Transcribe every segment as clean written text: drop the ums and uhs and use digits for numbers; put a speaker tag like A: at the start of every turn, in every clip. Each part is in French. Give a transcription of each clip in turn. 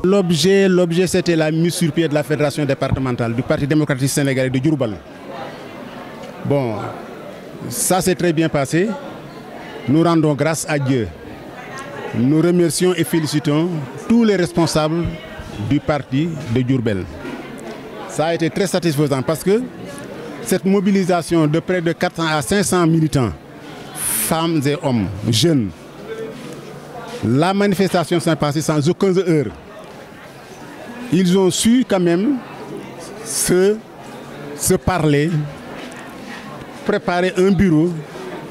A: L'objet, c'était la mise sur pied de la fédération départementale du Parti démocratique sénégalais de Diourbel. Bon, ça s'est très bien passé. Nous rendons grâce à Dieu. Nous remercions et félicitons tous les responsables du parti de Diourbel. Ça a été très satisfaisant parce que cette mobilisation de près de 400 à 500 militants, femmes et hommes, jeunes, la manifestation s'est passée sans aucun heure. Ils ont su quand même se parler, préparer un bureau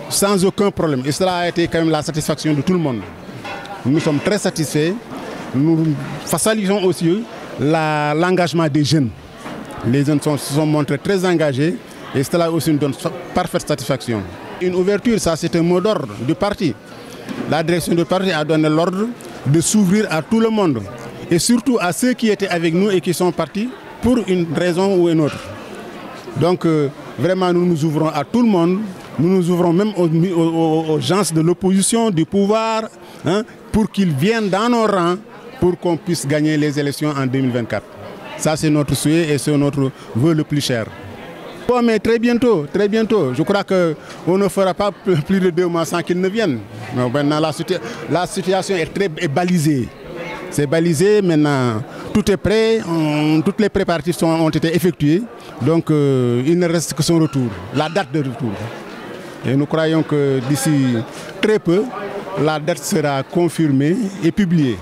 A: sans aucun problème. Et cela a été quand même la satisfaction de tout le monde. Nous sommes très satisfaits. Nous saluons aussi l'engagement des jeunes. Les jeunes se sont montrés très engagés et cela aussi nous donne parfaite satisfaction. Une ouverture, ça c'est un mot d'ordre du parti. La direction du parti a donné l'ordre de s'ouvrir à tout le monde et surtout à ceux qui étaient avec nous et qui sont partis pour une raison ou une autre. Donc vraiment nous nous ouvrons à tout le monde, nous nous ouvrons même aux gens de l'opposition, du pouvoir, hein, pour qu'ils viennent dans nos rangs pour qu'on puisse gagner les élections en 2024. Ça c'est notre souhait et c'est notre vœu le plus cher. Bon, mais très bientôt, je crois qu'on ne fera pas plus de 2 mois sans qu'ils ne viennent. Mais maintenant la situation est balisée. C'est balisé, maintenant tout est prêt, toutes les préparatifs ont été effectués. Donc il ne reste que son retour, la date de retour. Et nous croyons que d'ici très peu, la date sera confirmée et publiée.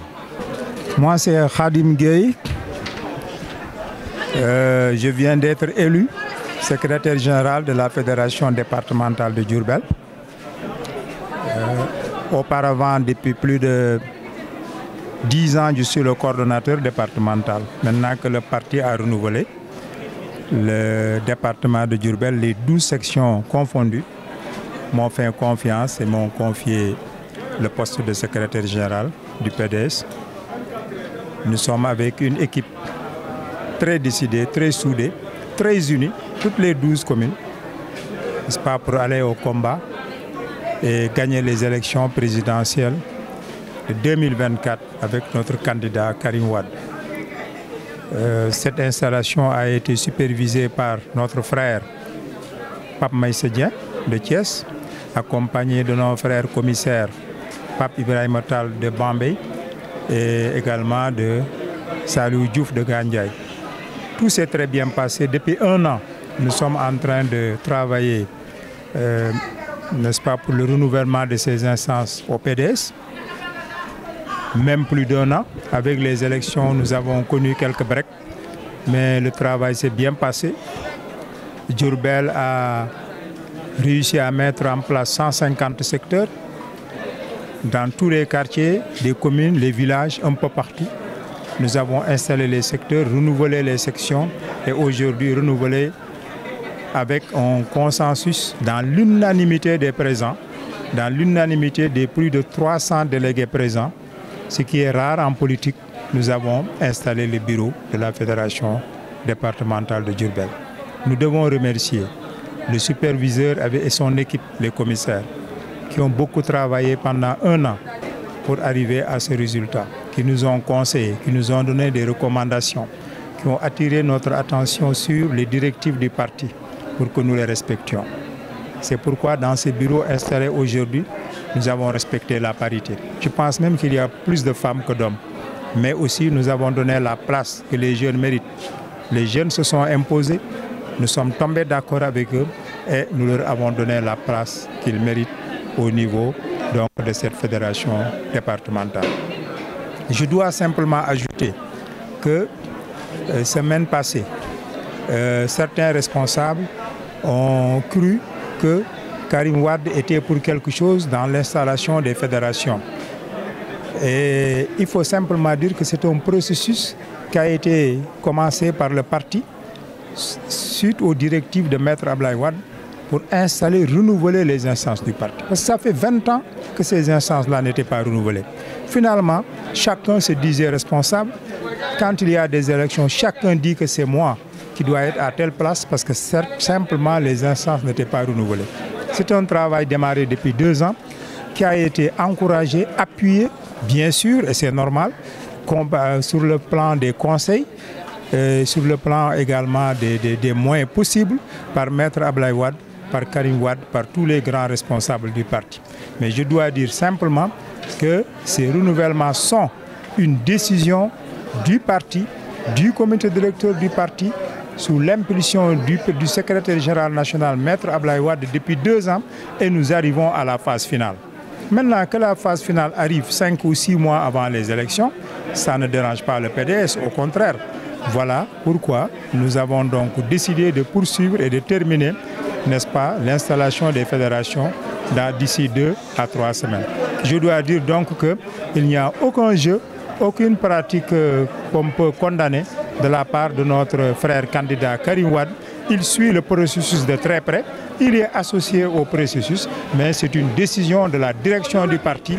B: Moi c'est Khadim Gueye. Je viens d'être élu secrétaire général de la fédération départementale de Diourbel. Auparavant, depuis plus de 10 ans, je suis le coordonnateur départemental. Maintenant que le parti a renouvelé, le département de Diourbel, les 12 sections confondues, m'ont fait confiance et m'ont confié le poste de secrétaire général du PDS. Nous sommes avec une équipe très décidée, très soudée, très unie, toutes les 12 communes, n'est-ce pas, pour aller au combat et gagner les élections présidentielles de 2024 avec notre candidat Karim Wade. Cette installation a été supervisée par notre frère Pape Maïssa Dieng de Thiès, accompagné de nos frères commissaires Pape Ibrahima Tall de Bambey et également de Salou Diouf de Gandiaye. Tout s'est très bien passé. Depuis 1 an, nous sommes en train de travailler, n'est-ce pas, pour le renouvellement de ces instances au PDS. Même plus d'1 an. Avec les élections, nous avons connu quelques breaks, mais le travail s'est bien passé. Diourbel a réussi à mettre en place 150 secteurs dans tous les quartiers, des communes, les villages, un peu partout. Nous avons installé les secteurs, renouvelé les sections et aujourd'hui renouvelé avec un consensus dans l'unanimité des présents, dans l'unanimité des plus de 300 délégués présents, ce qui est rare en politique. Nous avons installé le bureau de la fédération départementale de Diourbel. Nous devons remercier le superviseur et son équipe, les commissaires, qui ont beaucoup travaillé pendant 1 an pour arriver à ce résultat, qui nous ont conseillé, qui nous ont donné des recommandations, qui ont attiré notre attention sur les directives du parti pour que nous les respections. C'est pourquoi dans ces bureaux installés aujourd'hui, nous avons respecté la parité. Je pense même qu'il y a plus de femmes que d'hommes. Mais aussi nous avons donné la place que les jeunes méritent. Les jeunes se sont imposés, nous sommes tombés d'accord avec eux et nous leur avons donné la place qu'ils méritent au niveau donc, de cette fédération départementale. Je dois simplement ajouter que semaine passée, certains responsables ont cru que Karim Wade était pour quelque chose dans l'installation des fédérations. Et il faut simplement dire que c'est un processus qui a été commencé par le parti suite aux directives de Maître Abdoulaye Wade pour installer, renouveler les instances du parti. Parce que ça fait 20 ans que ces instances-là n'étaient pas renouvelées. Finalement, chacun se disait responsable. Quand il y a des élections, chacun dit que c'est moi qui dois être à telle place parce que simplement les instances n'étaient pas renouvelées. C'est un travail démarré depuis 2 ans qui a été encouragé, appuyé, bien sûr, et c'est normal, sur le plan des conseils, sur le plan également des moyens possibles par Maître Abdoulaye Wade, par Karim Wade, par tous les grands responsables du parti. Mais je dois dire simplement que ces renouvellements sont une décision du parti, du comité directeur du parti, sous l'impulsion du secrétaire général national, Maître Abdoulaye Wade, depuis 2 ans, et nous arrivons à la phase finale. Maintenant que la phase finale arrive 5 ou 6 mois avant les élections, ça ne dérange pas le PDS, au contraire. Voilà pourquoi nous avons donc décidé de poursuivre et de terminer, n'est-ce pas, l'installation des fédérations d'ici 2 à 3 semaines. Je dois dire donc qu'il n'y a aucun jeu, aucune pratique qu'on peut condamner de la part de notre frère candidat Karim Wade. Il suit le processus de très près, il est associé au processus, mais c'est une décision de la direction du parti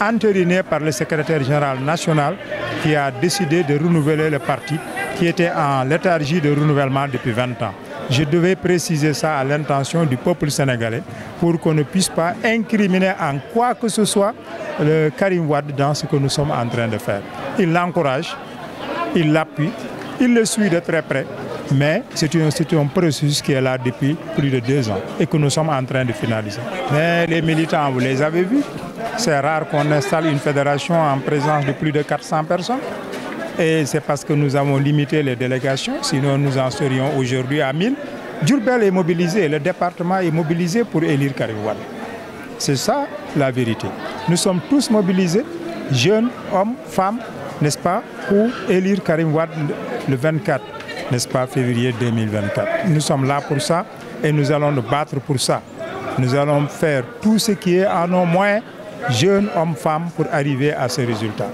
B: entérinée par le secrétaire général national qui a décidé de renouveler le parti qui était en léthargie de renouvellement depuis 20 ans. Je devais préciser ça à l'intention du peuple sénégalais pour qu'on ne puisse pas incriminer en quoi que ce soit le Karim Wade dans ce que nous sommes en train de faire. Il l'encourage, il l'appuie, il le suit de très près, mais c'est un processus qui est là depuis plus de 2 ans et que nous sommes en train de finaliser. Mais les militants, vous les avez vus, c'est rare qu'on installe une fédération en présence de plus de 400 personnes. Et c'est parce que nous avons limité les délégations, sinon nous en serions aujourd'hui à 1000. Diourbel est mobilisé, le département est mobilisé pour élire Karim Wade. C'est ça la vérité. Nous sommes tous mobilisés, jeunes, hommes, femmes, n'est-ce pas, pour élire Karim Wade le 24, n'est-ce pas, février 2024. Nous sommes là pour ça et nous allons nous battre pour ça. Nous allons faire tout ce qui est en nos moyens, jeunes, hommes, femmes, pour arriver à ce résultat.